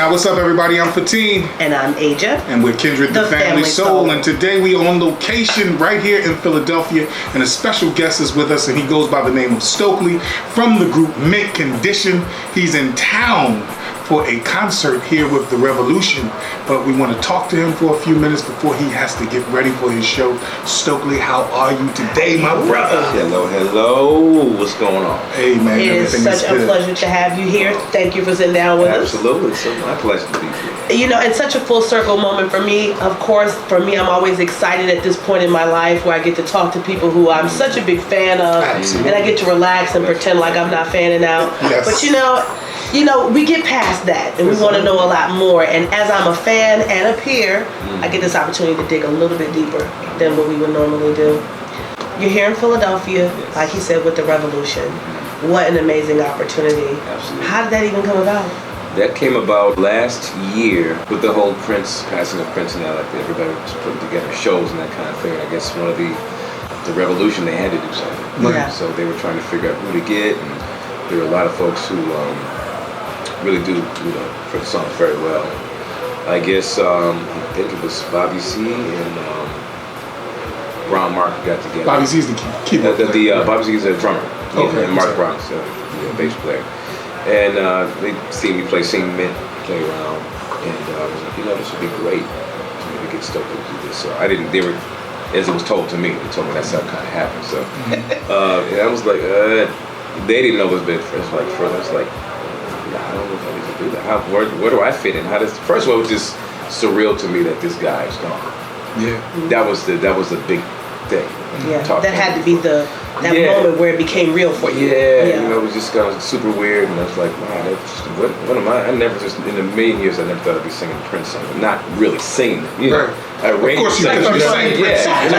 now. What's up, everybody? I'm Fateen. And I'm Aja. And we're Kindred the Family Soul. And today we are on location right here in Philadelphia. And a special guest is with us, and he goes by the name of Stokely from the group Mint Condition. He's in town for a concert here with The Revolution, but we want to talk to him for a few minutes before he has to get ready for his show. Stokely, how are you today, my brother? Hello. What's going on? Hey, man. It is such a pleasure to have you here. Thank you for sitting down with us. Absolutely. It's my pleasure to be here. You know, it's such a full circle moment for me. Of course, for me, I'm always excited at this point in my life where I get to talk to people who I'm such a big fan of. Absolutely. And I get to relax and pretend like I'm not fanning out. Yes. But you know, we get past that and we want to know a lot more. And as I'm a fan and a peer, I get this opportunity to dig a little bit deeper than what we would normally do. You're here in Philadelphia, like he said, with The Revolution. What an amazing opportunity. Absolutely. How did that even come about? That came about last year with the whole Prince, passing of Prince and that, like everybody was putting together shows and that kind of thing. I guess one of the Revolution, they had to do something. Yeah. So they were trying to figure out who to get, and there were a lot of folks who really do, for the song very well. I guess I think it was Bobby C and Ron Mark got together. Bobby C's the keyboard player. Bobby C is a drummer. Okay. And Mark Brown's the bass player. And they see me play, sing Mint, play around, and I was like, this would be great to maybe get Stokely to do this. So I didn't. They were, as it was told to me, they told me that's how it kind of happened. So and I was like, they didn't know it was big. It's like further. It's like, I don't know if I need to do that. Where do I fit in? First of all, it was just surreal to me that this guy is gone. Yeah. That was the big thing. Yeah. That had to be that moment where it became real for you. Yeah. It was just kind of super weird, and I was like, wow, what am I? I never just in a million years I never thought I'd be singing Prince songs, not really singing. Right. Of course you sang Prince songs.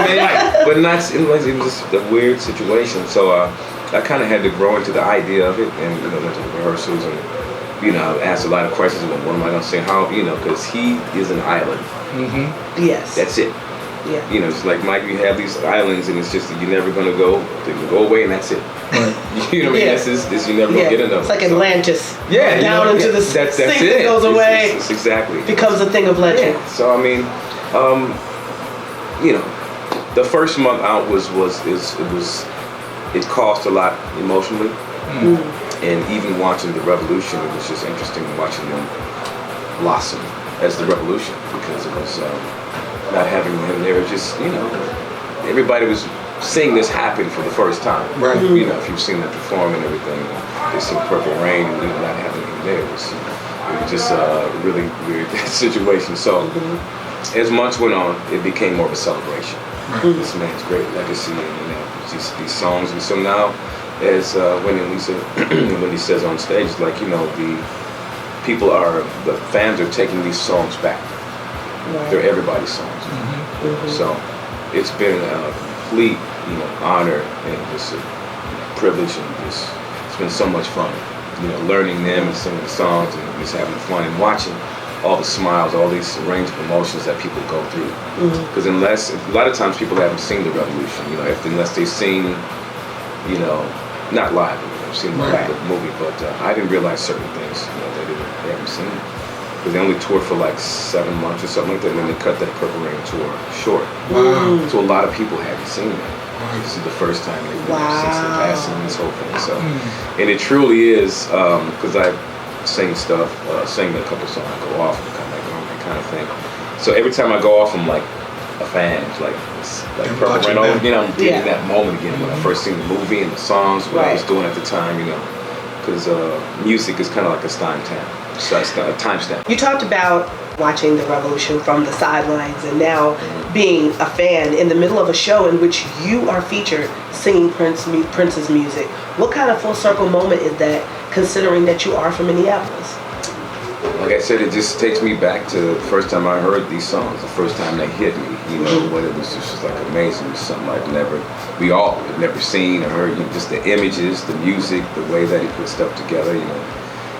But not. It was just a weird situation. So I kind of had to grow into the idea of it, and went to the rehearsals and. Asked a lot of questions about what am I going to say, how, because he is an island. Mm-hmm. Yes. That's it. Yeah. It's like, Mike, you have these islands, and it's just that you're never going to go, they can go away, and that's it. Right. You know what I mean? This you're never going to get another. It's like Atlantis. Yeah. Down into the that's sink it. that goes away. It's exactly. Becomes a thing of legend. Yeah. So, I mean, the first month out it cost a lot emotionally. Mm-hmm. And even watching The Revolution, it was just interesting watching them blossom as The Revolution, because it was not having them. They were just, everybody was seeing this happen for the first time. Right. Mm-hmm. If you've seen them perform and everything, they sing Purple Rain, and not having him there, it was just a really weird situation. So as months went on, it became more of a celebration. Right. This man's great legacy, and just these songs, and so now. As when he says on stage, like, the fans are taking these songs back. Right. They're everybody's songs. Mm-hmm. Mm-hmm. So it's been a complete, honor and just a privilege, and it's been so much fun, learning them and singing the songs and just having fun and watching all the smiles, all these range of emotions that people go through. Because a lot of times people haven't seen The Revolution, unless they've seen, not live, I've seen the movie, but I didn't realize certain things, they haven't seen. Because they only toured for like 7 months or something like that, and then they cut that Purple Rain tour short. Wow. So a lot of people haven't seen that. This is the first time they've been since the passing of this whole thing. So, and it truly is, because I sing stuff, sing a couple songs, I go off and come back on, that kind of thing. So every time I go off, I'm like a fan, like Purple Rain, I'm digging that moment again when I first seen the movie and the songs, what I was doing at the time, because music is kind of like a timestamp. So it's a timestamp. You talked about watching The Revolution from the sidelines and now being a fan in the middle of a show in which you are featured singing Prince's music. What kind of full circle moment is that, considering that you are from Minneapolis? Like I said, it just takes me back to the first time I heard these songs, the first time they hit me, when it was just like amazing. It was something we all had never seen or heard, just the images, the music, the way that he put stuff together,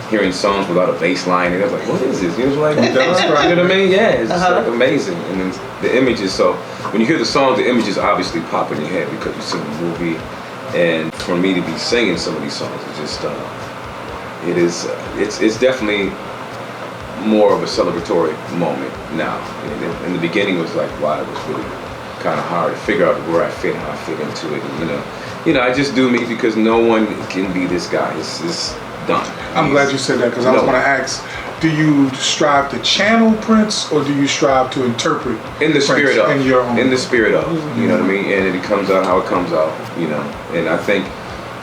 hearing songs without a bass line, and I was like, what is this? It was like, you know what I mean? Yeah, it's just like amazing. And then the images, so when you hear the songs, the images obviously pop in your head because you've seen the movie. And for me to be singing some of these songs, it's just, it's definitely more of a celebratory moment now. In the beginning, it was like, wow, it was really kind of hard to figure out where I fit, how I fit into it. And, I just do me because no one can be this guy. It's done. I'm glad you said that because I was going to ask, do you strive to channel Prince or do you strive to interpret in the spirit Prince of in your own? In the spirit of, you know what I mean? And it comes out how it comes out, And I think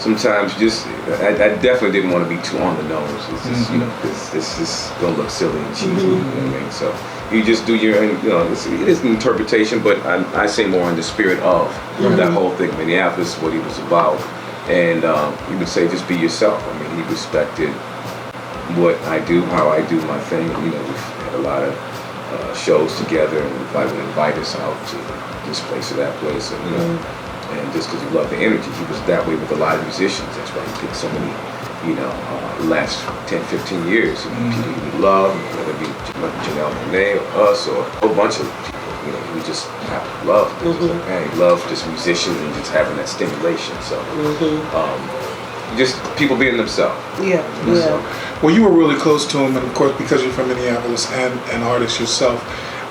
sometimes I definitely didn't want to be too on the nose. It's just, because this is going to look silly and cheesy, you know what I mean? So you just do your, it is an interpretation, but I say more in the spirit of that whole thing. Minneapolis, what he was about. And he would say, just be yourself. I mean, he respected what I do, how I do my thing. We've had a lot of shows together, and I would invite us out to this place or that place, and just because he loved the energy, he was that way with a lot of musicians. That's why he picked so many, last 10, 15 years. People he loved, whether it be Janelle Monáe or us or a whole bunch of people. He just loved. He loved just musicians and just having that stimulation. So, just people being themselves. Yeah. Well, you were really close to him, and of course, because you're from Minneapolis and an artist yourself.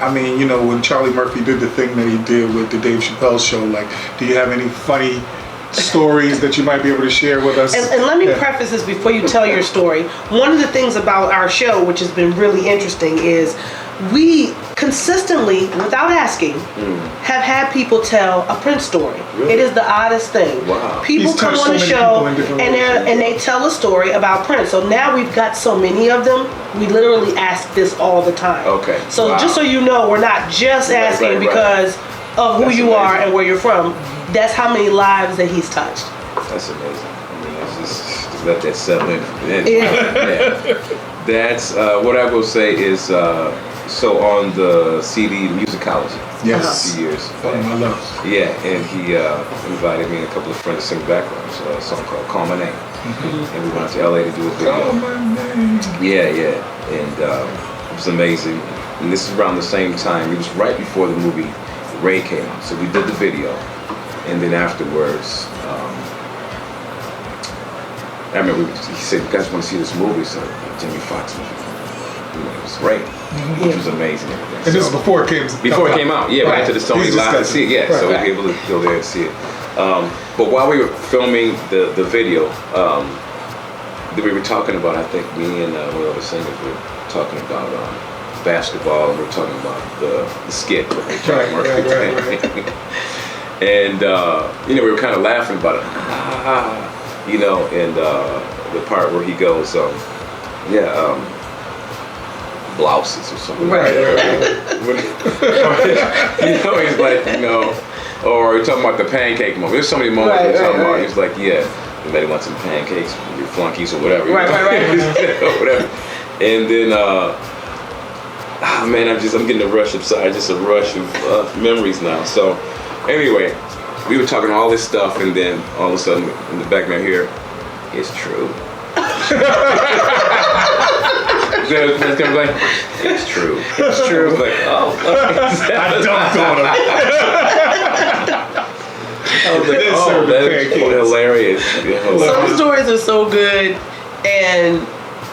I mean, when Charlie Murphy did the thing that he did with the Dave Chappelle show, like, do you have any funny stories that you might be able to share with us? And let me preface this before you tell your story. One of the things about our show, which has been really interesting, is we consistently, without asking, have had people tell a Prince story. Really? It is the oddest thing. Wow. People come on the show and they tell a story about Prince. So now we've got so many of them, we literally ask this all the time. Okay. So just so you know, we're not just asking because of who you are and where you're from. That's how many lives that he's touched. That's amazing. I mean, just let that settle in. That's what I will say is, so on the CD Musicology, yes, a few years back. I love. Yeah, and he invited me and a couple of friends to sing background, a song called Call My Name. And we went out to LA to do a video. Call my name. Yeah, and it was amazing. And this is around the same time. It was right before the movie Ray came out. So we did the video, and then afterwards, I remember he said, "You guys want to see this movie?" So Jimmy Foxx was, it was great, which was amazing. And this is before it came. Before it came out, yeah, right to the Sony Live to see it. Yeah, so we were able to go there and see it. But while we were filming the video, we were talking about, I think me and one of the other singers were talking about basketball, and we were talking about the skit with Charlie Murphy. And we were kind of laughing about it, and the part where he goes, blouses or something. Right. He's like, or we're talking about the pancake moment. There's so many moments we're talking about. He's like, you better want some pancakes, your flunkies or whatever. Right. Whatever. And then, I'm getting a rush of memories now. So, anyway, we were talking all this stuff, and then all of a sudden, in the back of my ear, it's true. It's true. It's true. I was like, I dunked on him. I was like, that's hilarious. Some stories are so good, and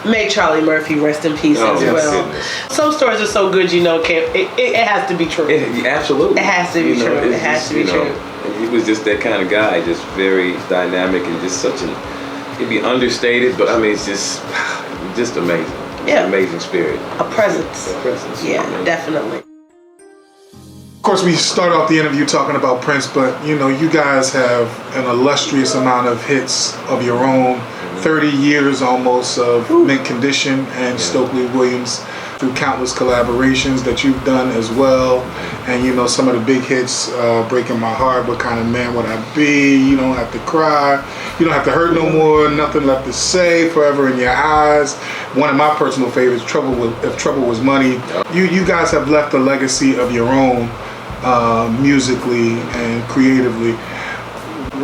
may Charlie Murphy rest in peace as well. Goodness. Some stories are so good, it has to be true. Absolutely. It has to be true. It has to be true. He was just that kind of guy, just very dynamic and just it'd be understated, but I mean, it's just amazing. Yeah. Amazing spirit. A presence. Yeah, amazing. Definitely. Of course, we start off the interview talking about Prince, but you guys have an illustrious amount of hits of your own. 30 years almost of Mint Condition and Stokley Williams, through countless collaborations that you've done as well. And some of the big hits, Breaking My Heart, What Kind of Man Would I Be, You Don't Have to Cry, You Don't Have to Hurt No More, Nothing Left to Say, Forever in Your Eyes. One of my personal favorites, If Trouble Was Money. You guys have left a legacy of your own, musically and creatively.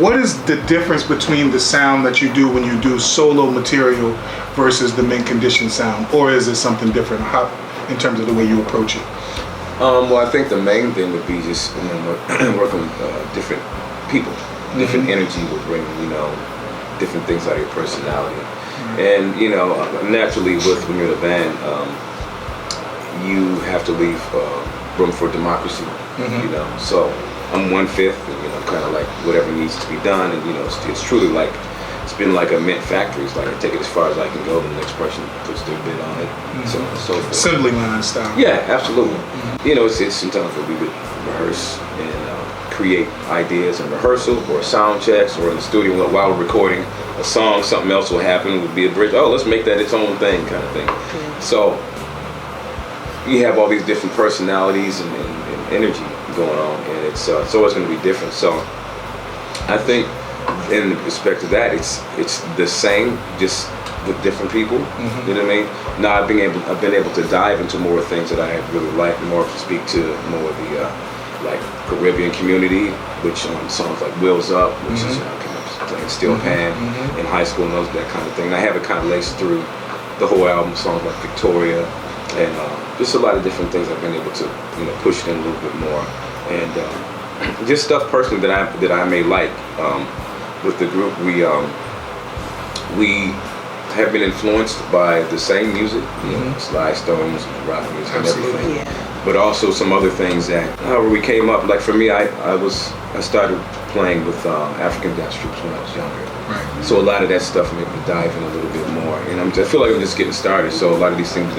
What is the difference between the sound that you do when you do solo material versus the Mint Condition sound? Or is it something different in terms of the way you approach it? Well, I think the main thing would be just working with different people. Different energy will bring, different things out of your personality. And, naturally when you're in a band, you have to leave room for democracy. You know, so I'm 1/5, and kind of like whatever needs to be done, and it's truly like it's been like a mint factory. It's like I take it as far as I can go, and the next person puts their bid on it, and so on and so forth. Assembly line style. Yeah, absolutely. It's sometimes we would rehearse and create ideas in rehearsal or sound checks or in the studio while we're recording a song. Something else will happen. It would be a bridge. Oh, let's make that its own thing, kind of thing. So you have all these different personalities and energy going on, and it's always going to be different. So I think in respect to that, it's the same, just with different people. You know what I mean? Now I've been able to dive into more things that I really like, more to speak to more of the like Caribbean community, which on songs like Wheels Up, which is kind of playing steel pan in high school and that kind of thing. And I have it kind of laced through the whole album, songs like Victoria, and just a lot of different things I've been able to push it in a little bit more, and just stuff personally that I may like. With the group, we have been influenced by the same music, Sly Stones, rock music, and everything. But also some other things that, however we came up. Like for me, I started playing with African dance troops when I was younger. Right. So a lot of that stuff made me dive in a little bit more, and I feel like I'm just getting started. So a lot of these things,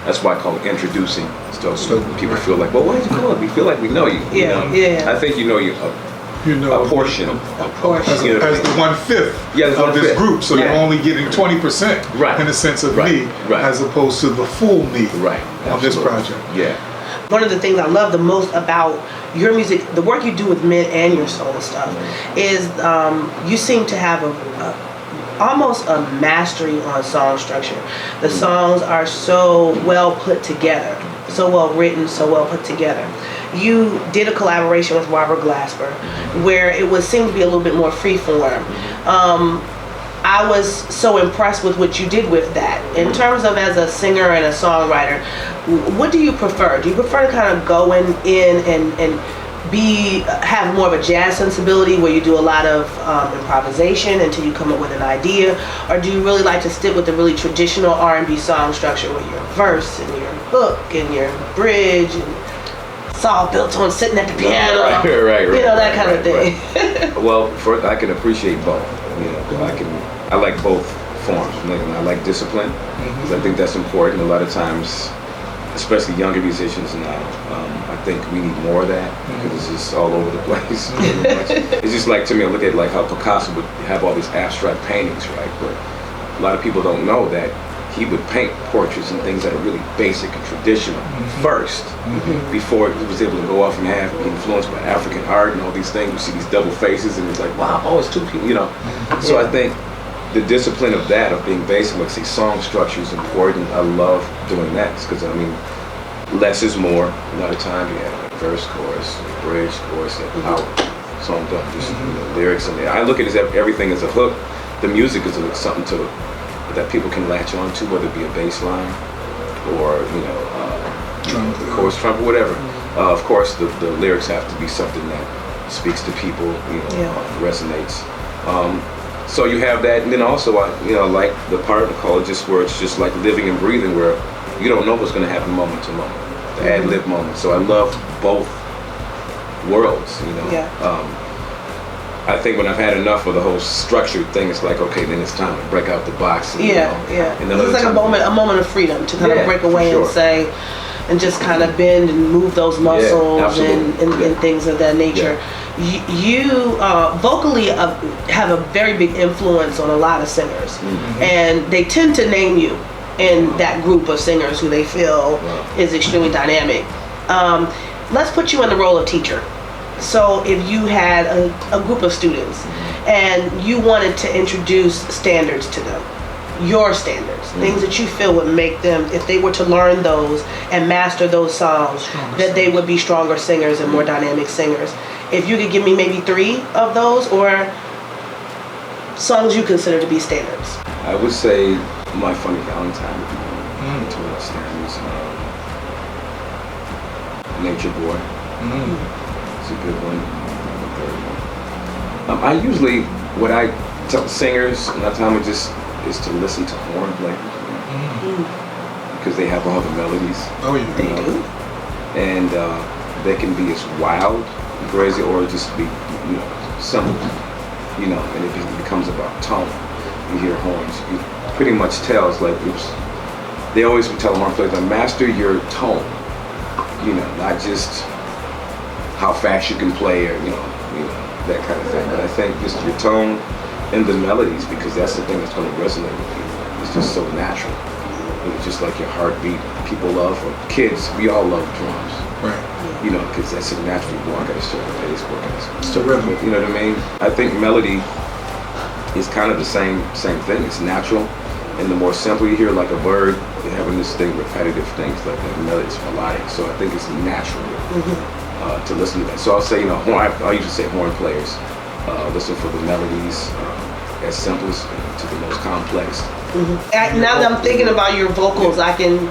that's why I call it introducing stuff. So people feel like, well, why did you call it? We feel like we know you. I think a portion. As the 1/5 of this group, so you're only getting 20% in the sense of me, as opposed to the full me on this project. Yeah. One of the things I love the most about your music, the work you do with Mint and your soul stuff, is you seem to have almost a mastery on song structure. The songs are so well put together, so well written, so well put together. You did a collaboration with Robert Glasper where it seemed to be a little bit more freeform. I was so impressed with what you did with that. In terms of as a singer and a songwriter, what do you prefer? Do you prefer to kind of go in and have more of a jazz sensibility where you do a lot of improvisation until you come up with an idea, or do you really like to stick with the really traditional R&B song structure where your verse and your hook and your bridge and it's all built on sitting at the piano, right, that kind of thing? Well, I can appreciate both. I like both forms. I like discipline because I think that's important. A lot of times, especially younger musicians now, I think we need more of that because it's just all over the place. It's just like, to me, I look at like how Picasso would have all these abstract paintings, right? But a lot of people don't know that he would paint portraits and things that are really basic and traditional first, before he was able to go off and be influenced by African art and all these things. You see these double faces, and it's like, wow, it's two people, So I think the discipline of that, of being basic, like say song structure is important. I love doing that because less is more. A lot of time you have like verse, chorus, bridge, chorus, and out. Song done. Just lyrics in there. I look at it as everything as a hook. The music is something that people can latch on to, whether it be a bass line or chorus, trumpet, whatever. Of course, the lyrics have to be something that speaks to people, resonates. So you have that, and then also I like the part of the call just where it's just like living and breathing, where you don't know what's going to happen moment to moment, the ad lib moment. So I love both worlds. I think when I've had enough of the whole structured thing, it's like, okay, then it's time to break out the box. And, And it's like a moment of freedom to kind of break away and say, and just kind of bend and move those muscles and things of that nature. You vocally have a very big influence on a lot of singers, and they tend to name you in that group of singers who they feel is extremely dynamic. Let's put you in the role of teacher. So if you had a group of students and you wanted to introduce standards to them, your standards, things that you feel would make them, if they were to learn those and master those songs, that they would be stronger singers and more dynamic singers. If you could give me maybe 3 of those, or songs you consider to be standards. I would say My Funny Valentine would be one of the standards. Nature Boy. It's a good one. I usually, what I tell singers, and I tell them is to listen to horn players. because they have all the melodies. Oh yeah. They do. And they can be as wild, crazy, or just be, simple, and it becomes about tone. You hear horns, you pretty much tell. It's like they always would tell horn players, master your tone, not just how fast you can play or that kind of thing. But I think just your tone and the melodies, because that's the thing that's going to resonate with people. It's just so natural. It's just like your heartbeat. People love, or kids, we all love drums. Right. Because that's a natural walk at a certain pace, work at a It's the rhythm. you know what I mean? I think melody is kind of the same thing. It's natural, and the more simple you hear, like a bird, you're having this thing, repetitive things, like the melody is melodic. So I think it's natural to listen to that. So I'll say, horn. I usually say horn players listen for the melodies, as simple as to the most complex. Now that I'm thinking about your vocals, I can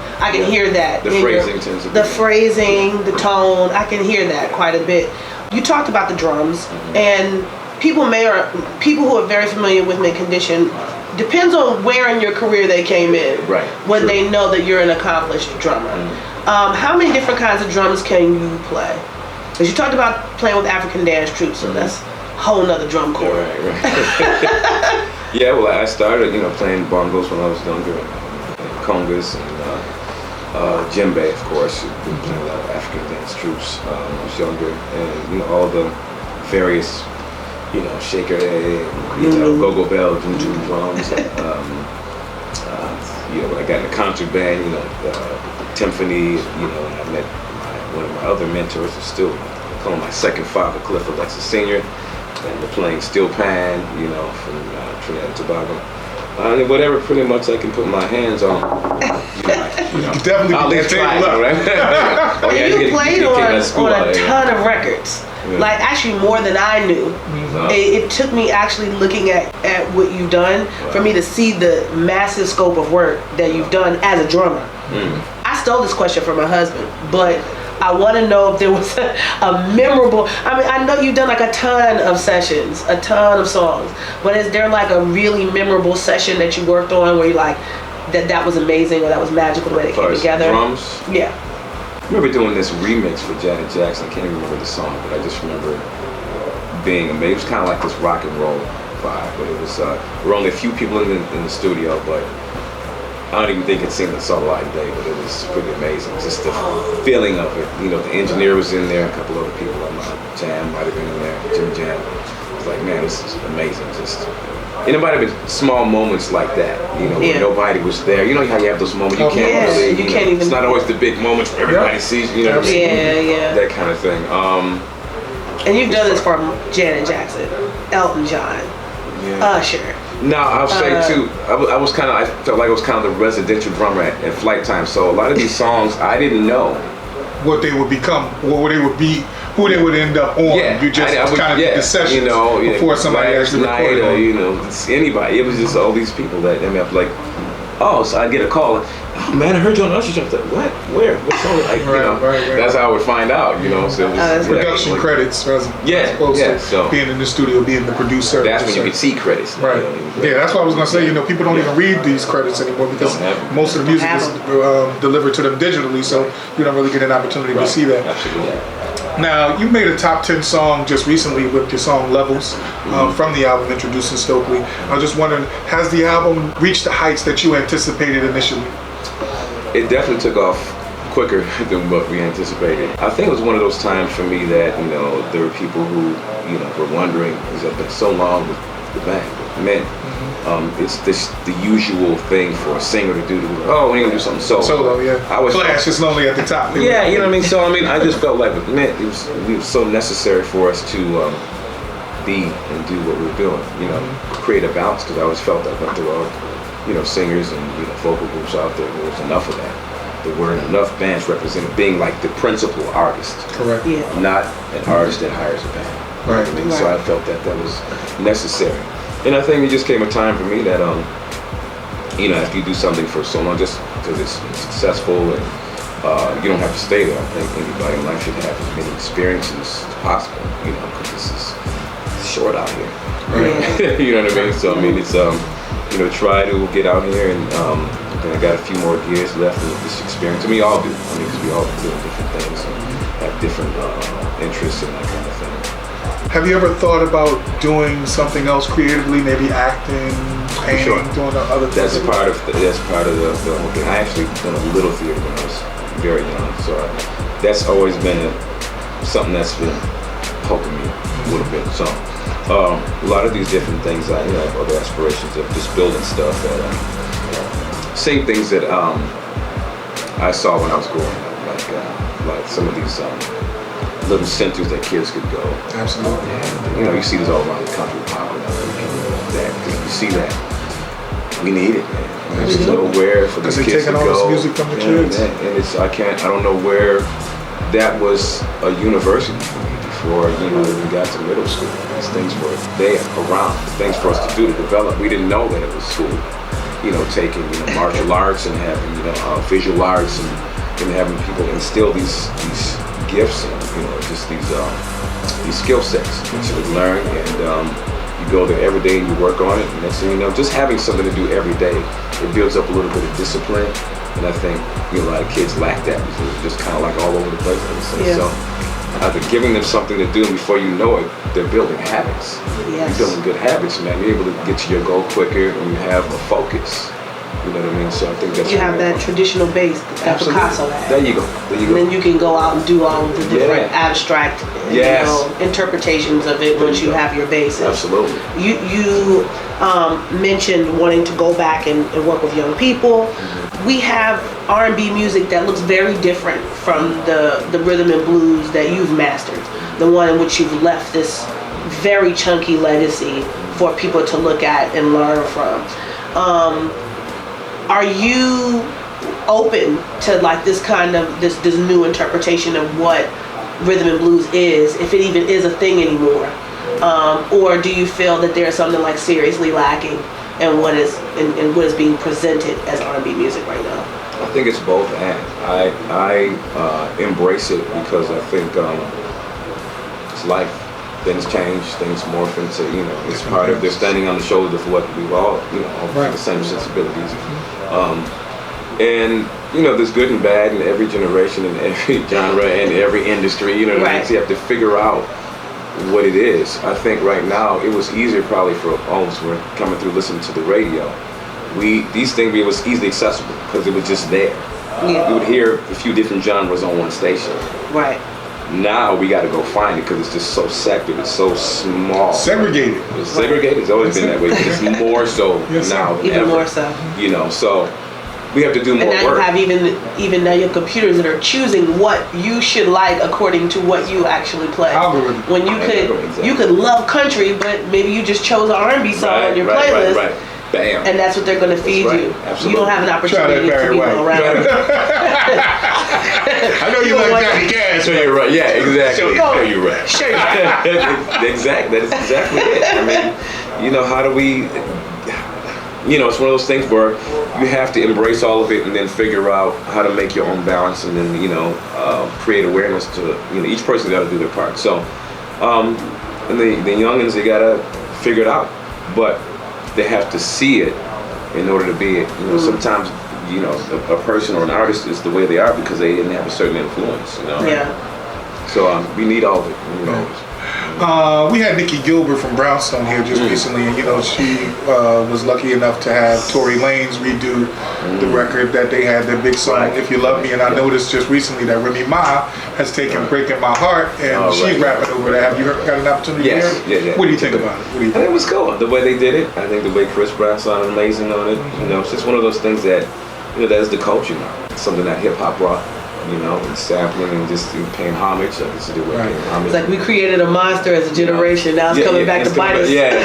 hear that. The phrasing tends to be the phrasing, the tone. I can hear that quite a bit. You talked about the drums, and people who are very familiar with Mint Condition, depends on where in your career they came in. Right. When True. they know that you're an accomplished drummer. How many different kinds of drums can you play? Because you talked about playing with African dance troops, so that's a whole nother drum corps. Right. Yeah, well, I started, playing bongos when I was younger, and congas, and djembe, of course. Playing a lot of African dance troops when I was younger, and all the various, shaker, go-go bell, drum drums. And, when I got in the concert band, timpani, and I met one of my other mentors, who's still calling my second father, Cliff Alexis Sr., and we're playing steel pan, from Trinidad and Tobago. Whatever pretty much I can put my hands on. Definitely I'll get that try it, table up. right? And you played on a Yeah. ton of records. Yeah. Like actually more than I knew. It took me actually looking at what you've done for me to see the massive scope of work that you've done as a drummer. I stole this question from my husband, but I want to know if there was a memorable, I know you've done like a ton of sessions, a ton of songs, but is there like a really memorable session that you worked on where you like, that was amazing or that was magical the way they came together? Drums? Yeah. I remember doing this remix for Janet Jackson. I can't even remember the song, but I just remember being amazed. It was kind of like this rock and roll vibe, but it was, there were only a few people in the studio, but I don't even think it's seen the song live day, but it was pretty amazing. Just the feeling of it. The engineer was in there, a couple other people on my jam might have been in there, Jim Jam. It was like, man, this is amazing. Just, it might have been small moments like that, where nobody was there. You know how you have those moments you can't really, you can't even. It's not always the big moments where everybody sees, what I'm saying? Yeah. That kind of thing. And you've done this for Janet Jackson, Elton John, Usher. No, I'll say too. I felt like I was kind of the residential drummer at Flight Time. So a lot of these songs I didn't know what they would become, what they would be, who they would end up on. You just kind of did the sessions before somebody actually recorded. Or, anybody. It was just all these people that ended up like, so I'd get a call. Oh man, I heard you on Usher. I was like, what? Where? What song? Right. That's how I would find out. So it was production credits. As opposed to so being in the studio, being the producer. That's when you could see credits. Right. That's what I was gonna say. People don't even read these credits anymore because most of the music is delivered to them digitally, so you don't really get an opportunity to see that. Absolutely. Now, you made a top 10 song just recently with your song Levels from the album Introducing Stokely. I was just wondering, has the album reached the heights that you anticipated initially? It definitely took off quicker than what we anticipated. I think it was one of those times for me that, there were people who, were wondering, because I've been so long with the band, with men. It's the usual thing for a singer to do. We're gonna do something solo. Flash is lonely at the top. Yeah, you know what I mean? So, I just felt like, man, it was so necessary for us to be and do what we were doing, create a balance, because I always felt that there were, singers and, vocal groups out there was enough of that. There weren't enough bands represented being like the principal artist. Correct. Yeah. Not an artist that hires a band. Right. So I felt that was necessary. And I think it just came a time for me that, after you do something for so long, just because it's successful and you don't have to stay there. I think anybody in life should have as many experiences as possible, because this is short out here. Right? You know what I mean? So, it's, try to get out here and everything. I got a few more years left in this experience. I mean, we all do. I mean, because we all do different things and have different interests and that kind of thing. Have you ever thought about doing something else creatively, maybe acting, painting, Sure. doing other things? That's part of the whole thing. I actually done a little theater when I was very young, so that's always been something that's been poking me a little bit. So a lot of these different things, I have other aspirations of just building stuff that same things that I saw when I was growing up, like some of these little centers that kids could go. Absolutely. And you see this all around the country popping up. That you see that. We need it, man. There's nowhere for these kids to go. Because they're taking all this music from the kids. And I don't know where that was a university for me before, we got to middle school. These things were there, around, things for us to do, to develop. We didn't know that it was school. Taking, martial arts and having, visual arts and having people instill these gifts and, just these skill sets that you would learn. And you go there every day and you work on it. And next thing you know, just having something to do every day, it builds up a little bit of discipline. And I think a lot of kids lack that because they're just kind of like all over the place. Yeah. So either giving them something to do, and before you know it, they're building habits. Yes. You're building good habits, man. You're able to get to your goal quicker and you have a focus. You know what I mean? So I think that's... You have that traditional base that Picasso had. There you go. And then you can go out and do all of the different abstract interpretations of it once you have your basis. Absolutely. You mentioned wanting to go back and work with young people. Mm-hmm. We have R&B music that looks very different from the rhythm and blues that you've mastered. The one in which you've left this very chunky legacy for people to look at and learn from. Are you open to like this kind of this new interpretation of what rhythm and blues is, if it even is a thing anymore? Or do you feel that there's something like seriously lacking in what is being presented as R&B music right now? I think it's both and. I embrace it because I think it's life. Things change, things morph into, it's part of, they're standing on the shoulders of what we've all, the same sensibilities. And, there's good and bad in every generation, in every genre, and every industry, So you have to figure out what it is. I think right now, it was easier probably for all of us who were coming through listening to the radio. These things, it was easily accessible because it was just there. Yeah. We would hear a few different genres on one station. Right. Now we got to go find it because it's just so sectored, it's so small. Segregated. It's segregated. It's always been that way, but it's more so now than even ever. more so. So we have to do more work. And now you have even now your computers that are choosing what you should like according to what you actually play. Algorithm. When you could love country, but maybe you just chose an R&B song on your playlist. Right. Bam. And that's what they're going to feed you. Absolutely. You don't have an opportunity to be around. I know you like Johnny Cash. So you're right. Yeah, exactly. Sure you're right. Sure you're right. Exactly. That is exactly it. I mean, how do we... it's one of those things where you have to embrace all of it and then figure out how to make your own balance and then, create awareness to, each person's got to do their part. So, and the youngins, they got to figure it out. But they have to see it in order to be it. Sometimes, a person or an artist is the way they are because they didn't have a certain influence, Yeah. So we need all of it, We had Nikki Gilbert from Brownstone here just recently, and she was lucky enough to have Tory Lanez redo the record that they had, their big song "If You Love Me." And I noticed just recently that Remy Ma has taken "Breaking My Heart" and she's rapping over that. Have you got an opportunity to hear it? Yeah. What do you think about it? I think it was cool the way they did it. I think the way Chris Brown sounded amazing on it. It's just one of those things that that is the culture now. It's something that hip hop brought. And sampling and just paying homage. Like it's It's like we created a monster as a generation. Now it's coming back to bite us. Yeah,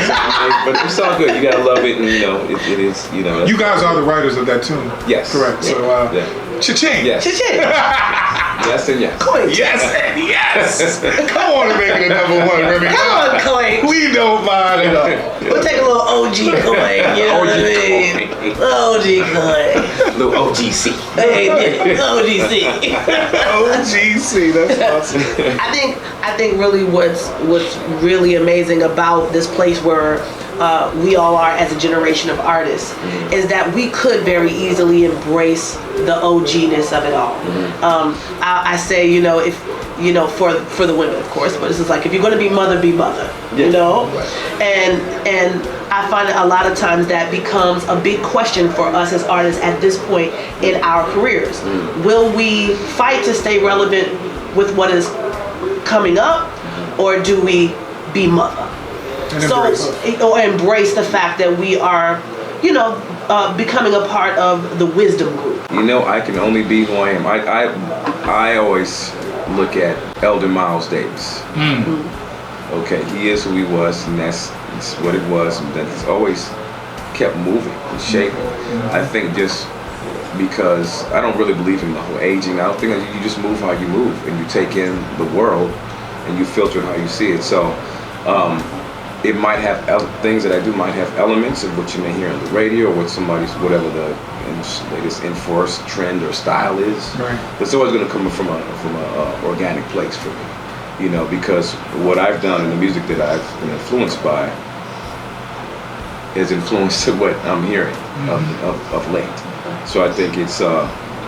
but it's all good. You gotta love it, and it is. You guys are the writers of that tune. Yes. Correct. Yeah. So, cha-ching. Yes. Cha-ching. Yes and yes. Coin. Yes and yes. Come on and make it a number one, Remy. Come on, Coin. We don't mind at all. We'll take a little OG Coin. You know what I mean? OG Clay. Little OGC. Hey, OGC. OGC, that's awesome. I think really what's really amazing about this place where we all are as a generation of artists is that we could very easily embrace the OG-ness of it all. I say, if for the women, of course, but it's just like, if you're going to be mother, Right. and I find that a lot of times that becomes a big question for us as artists at this point in our careers. Will we fight to stay relevant with what is coming up, or do we be mother? Or embrace the fact that we are, becoming a part of the wisdom group. I can only be who I am. I always look at Elder Miles Davis. Okay, he is who he was, and that's what it was, and that he's always kept moving and shaping. I think just because I don't really believe in the whole aging. I don't think that you just move how you move, and you take in the world, and you filter it how you see it. So it might have things that I do might have elements of what you may hear on the radio, or what somebody's, whatever the latest enforced trend or style is. Right. But it's always going to come from a organic place for me, because what I've done in the music that I've been influenced by is influenced what I'm hearing of late. So I think it's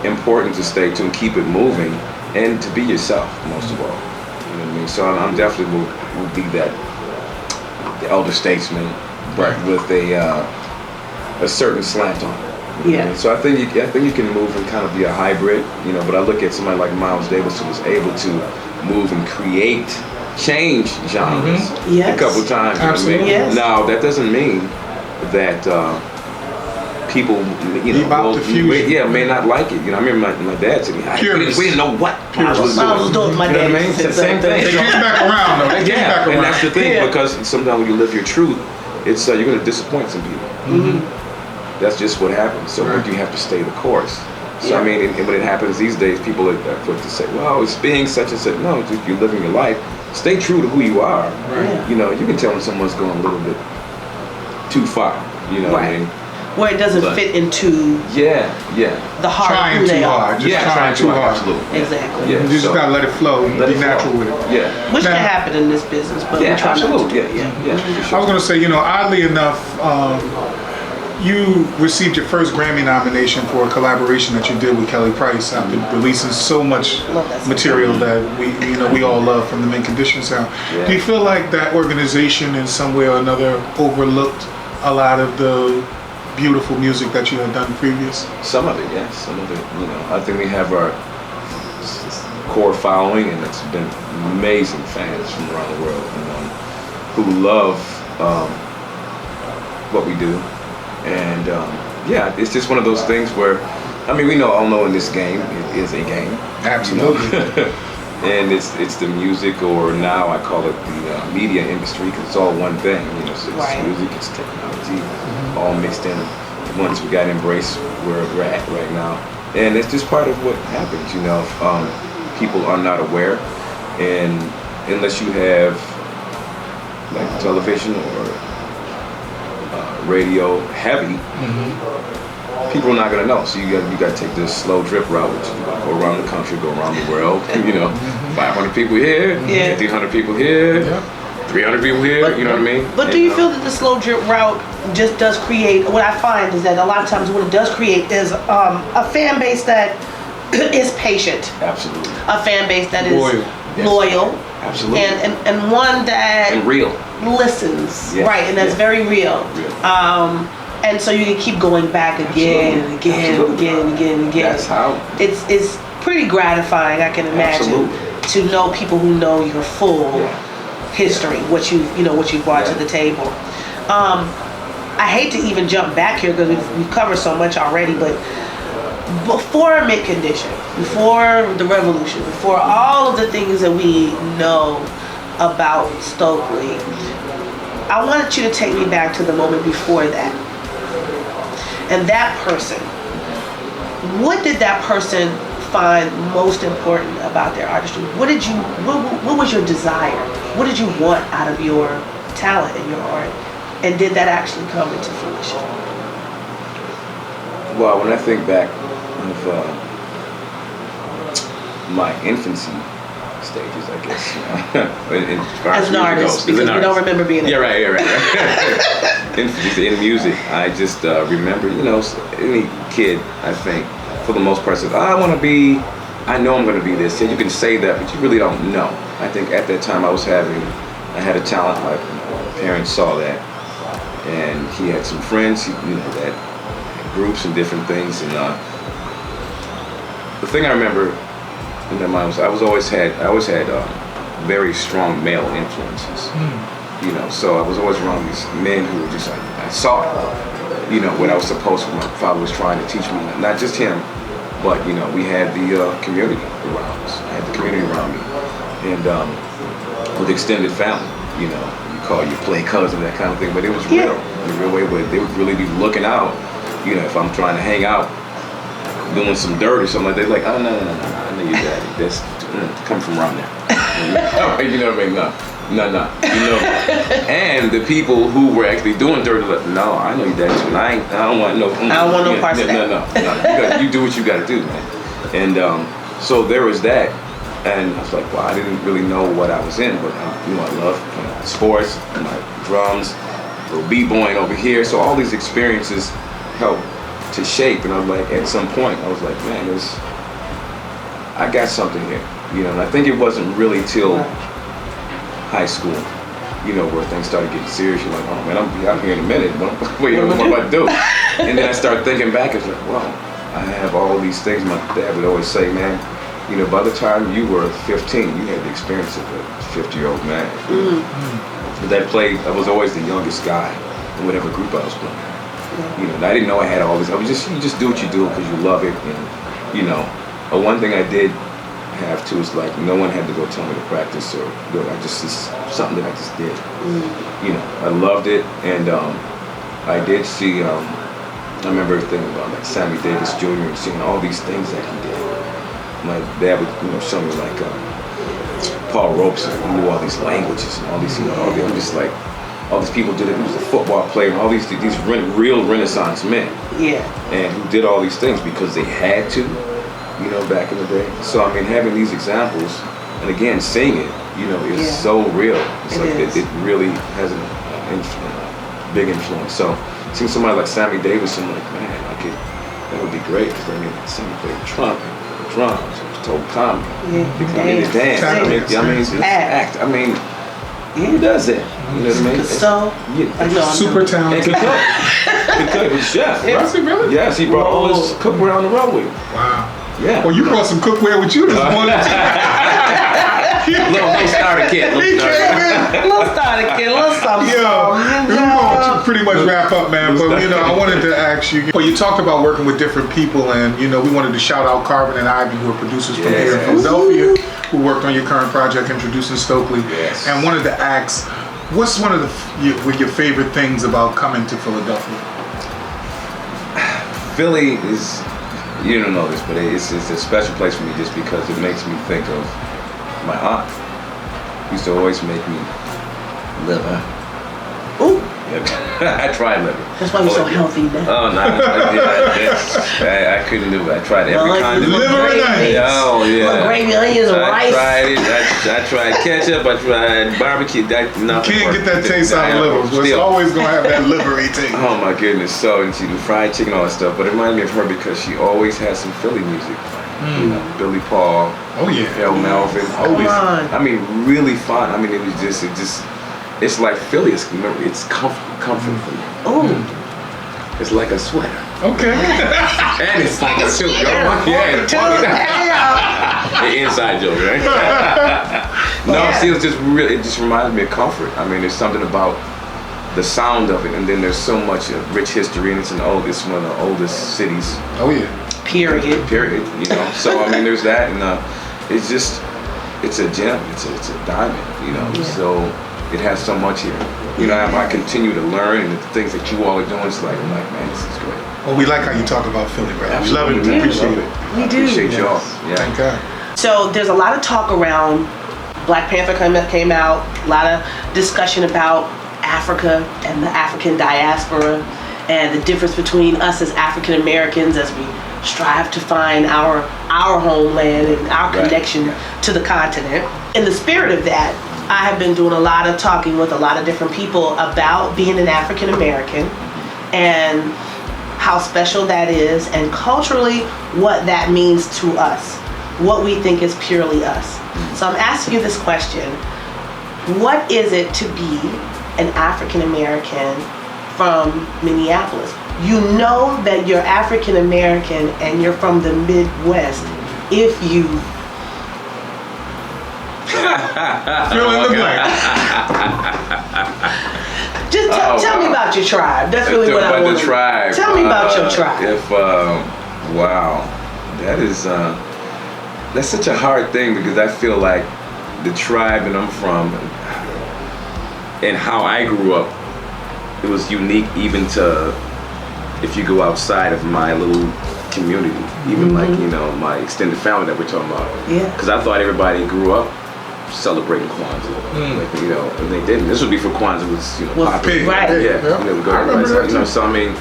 important to stay tuned, keep it moving, and to be yourself most of all. You know what I mean? So I'm definitely will be that the elder statesman, but with a certain slant on it. Yeah. So I think you can move and kind of be a hybrid, But I look at somebody like Miles Davis, who was able to move and create, change genres a couple times. Absolutely. Yes. Now that doesn't mean that people, may not like it. I remember my dad said, we didn't know what Miles was doing. My dad. The same thing. They came back around, though. They came back around. And that's the thing, because sometimes when you live your truth, it's you're going to disappoint some people. That's just what happens. So you have to stay the course. So and when it happens these days, people are quick to say, well, it's being such and such. No, just you're living your life. Stay true to who you are. Right. You can tell when someone's going a little bit too far. What I mean? Where it doesn't fit into the heart trying of who they too are. hard. Just trying too hard. Absolutely. Exactly. You just gotta let it flow and be natural with it. Yeah. Which can happen in this business, but we try not to do it. Yeah. I was gonna say, oddly enough, you received your first Grammy nomination for a collaboration that you did with Kelly Price after releasing so much material that we all love from the Mint Condition sound. Yeah. Do you feel like that organization in some way or another overlooked a lot of the beautiful music that you had done previous? Some of it, yes. Some of it, I think we have our core following, and it's been amazing fans from around the world, who love what we do. And it's just one of those things where, we all know in this game, it is a game. Absolutely. And it's the music, or now I call it the media industry, because it's all one thing. It's music, it's technology, all mixed in. Once we got to embrace where we're at right now, and it's just part of what happens. People are not aware, and unless you have like television or radio heavy, people are not gonna know. So you got to take this slow drip route, which you go around the country, go around the world. 500 people here, 1,500 people here, 300 people here. What I mean? But do you feel that the slow drip route just does create? What I find is that a lot of times what it does create is a fan base that is patient. Absolutely. A fan base that is loyal. Absolutely. And one that and real listens, right? And that's very real. And so you can keep going back again and again and again and again and again. That's how it's pretty gratifying, I can imagine, to know people who know your full history, what you brought to the table. I hate to even jump back here because we've covered so much already, but before Mint Condition, before the revolution, before all of the things that we know about Stokley, I wanted you to take me back to the moment before that. And that person, what did that person find most important about their artistry? What was your desire? What did you want out of your talent and your art? And did that actually come into fruition? Well, when I think back of my infancy stages, I guess, as an artist, because we don't remember being right. Infancy in music, I just remember, any kid, I think, for the most part, says, I know I'm going to be this. Yeah, you can say that, but you really don't know. I think at that time I had a talent. My parents saw that, and he had some friends, that groups and different things. And the thing I remember in their mind was I always had very strong male influences. So I was always around these men who were just I saw it. What I was supposed to. My father was trying to teach me, not just him, but we had the community around us. I had the community around me, and with extended family. You call your play cousin, that kind of thing, but it was real. In a real way, but they would really be looking out. If I'm trying to hang out, doing some dirt or something like that, like, oh no, I know your daddy. That's come from around there. You know what I mean? No. And the people who were actually doing dirt, like, no, I know your daddy. I don't want no. I don't want no parts of that. No. You do what you got to do, man. And so there was that. And I was like, well, I didn't really know what I was in, but I love sports, my drums, little b-boying over here. So all these experiences helped to shape. And I was like, at some point, I was like, man, I got something here. And I think it wasn't really till high school, where things started getting serious. You're like, oh man, I'll be out here in a minute. What am I about to do? And then I started thinking back, it's like, wow, I have all these things. My dad would always say, man, by the time you were 15, you had the experience of a 50-year-old man. But I was always the youngest guy in whatever group I was playing. And I didn't know I had all this. You just do what you do because you love it. And, one thing I did have to is like, no one had to go tell me to practice or go. It's something that I just did. I loved it. And I did see, I remember thinking about like Sammy Davis Jr. and seeing all these things that he did. My dad would, show me like Paul Robeson, who knew all these languages and all these, I'm just like, all these people did it. He was a football player and all these real Renaissance men. Yeah. And who did all these things because they had to, back in the day. So I mean, having these examples and again seeing it, is so real. It's it really has a big influence. So seeing somebody like Sammy Davis, I'm like, man, that would be great because Sammy played trumpet. Drums, told comedy, dance. Act. Who does that? You know what I mean? Super talented. And cook. He was chef. Was he really? Yes, he brought all his cookware on the road with him. Wow. Yeah. Well, you brought some cookware with you this morning. Little starter kit. Little starter kit. Little something. We're going to pretty much wrap up, man. But I wanted to ask you. Well, you talked about working with different people, and we wanted to shout out Carvin and Ivy, who are producers from here in Philadelphia, who worked on your current project, introducing Stokley. Yes. And wanted to ask, what's one of your favorite things about coming to Philadelphia? Philly is. You don't know this, but it's a special place for me just because it makes me think of my aunt. Used to always make me liver. Ooh. I tried liver. That's why you're so healthy, man. Oh, no. I couldn't do it. I tried every kind of liver and onions. Oh, yeah. Gravy, onions, rice. I tried it. I tried ketchup. I tried barbecue. You can't get that taste out of liver. It's always going to have that livery taste. Oh, my goodness. So, and she do fried chicken, all that stuff. But it reminded me of her because she always has some Philly music. Billy Paul. Oh, yeah. El Melvin. Really fun. It was just, it's like Philly. It's comfort for me. Oh. It's like a sweater. Okay. And it's like a suit. The inside joke, right? See, it just reminds me of comfort. There's something about the sound of it, and then there's so much rich history, and it's one of the oldest cities. Oh yeah. Period. So there's that, and it's a gem. It's a diamond. So it has so much here. I continue to learn, and the things that you all are doing, I'm like, man, this is great. Well, we like how you talk about Philly, brother. We love it. We appreciate it. We do. Appreciate y'all. Yeah. Thank God. So there's a lot of talk around Black Panther came out, a lot of discussion about Africa and the African diaspora. and the difference between us as African Americans as we strive to find our homeland and our connection to the continent. In the spirit of that, I have been doing a lot of talking with a lot of different people about being an African American and how special that is, and culturally what that means to us, what we think is purely us. So I'm asking you this question: what is it to be an African American from Minneapolis? You know that you're African American and you're from the Midwest if you fill in the blank. Just tell me about your tribe. That's really what I want. The tribe. Tell me about your tribe. Wow, that is that's such a hard thing, because I feel like the tribe that I'm from and how I grew up, it was unique even to, if you go outside of my little community, even like, you know, my extended family that we're talking about. Yeah. Because I thought everybody grew up celebrating Kwanzaa, like, you know, and they didn't. This was before Kwanzaa was, you know, popular. Right. Yeah. You know, we go everybody's house, you know, so I mean,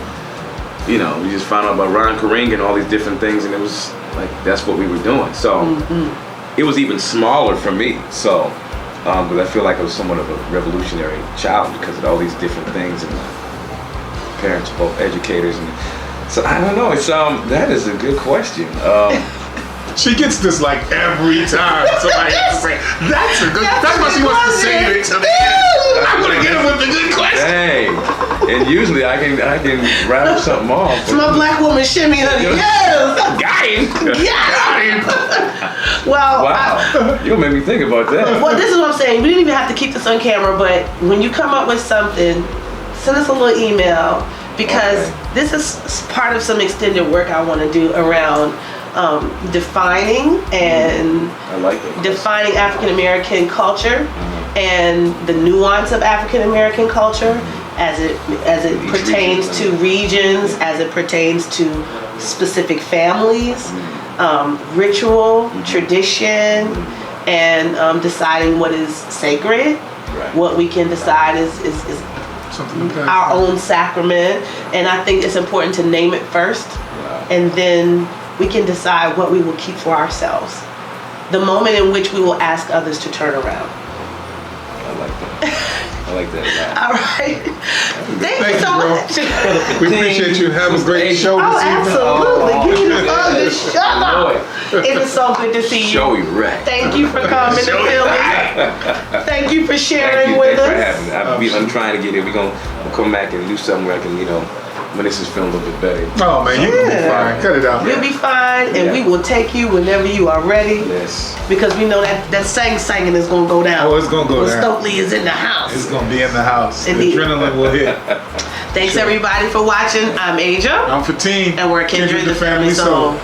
you know, we just found out about Ron Karing and all these different things, and it was like, that's what we were doing. So it was even smaller for me. So, but I feel like I was somewhat of a revolutionary child because of all these different things, and my parents are both educators, and so I don't know. It's that is a good question. She gets this like every time somebody has to say, that's a good, that's why she wants to save it to the end. I'm gonna get it with the good question. Hey, and usually I can rattle something off. It's my black woman shimmy, honey. Yes! Got him! Yes! Well, wow, you made me think about that. Well, this is what I'm saying. We didn't even have to keep this on camera, but when you come up with something, send us a little email, because this is part of some extended work I want to do around defining and I like it. defining African American culture and the nuance of African American culture as it pertains to regions, as it pertains to specific families, ritual, tradition, and deciding what is sacred, what we can decide is our own sacrament. And I think it's important to name it first, and then we can decide what we will keep for ourselves. The moment in which we will ask others to turn around. I like that. I like that a lot. All right. Thank you so much. We appreciate you. Have a great show this evening. Absolutely. Give me the hug. Shut up. It is so good to see you. Show you right. Thank you for coming to Philly. Thank you for sharing with us. Thanks for having me. I'm trying to get it. We'll come back and do something where I can, you know, when this is filmed a little bit better. Oh man, you'll be fine. Cut it out. You'll be fine, and we will take you whenever you are ready. Yes. Because we know that singing is gonna go down. Oh, it's gonna go down. Stokely is in the house. It's gonna be in the house. Indeed. The adrenaline will hit. Thanks everybody for watching. I'm Asia. I'm Fatin. And we're Kindred the Family Soul.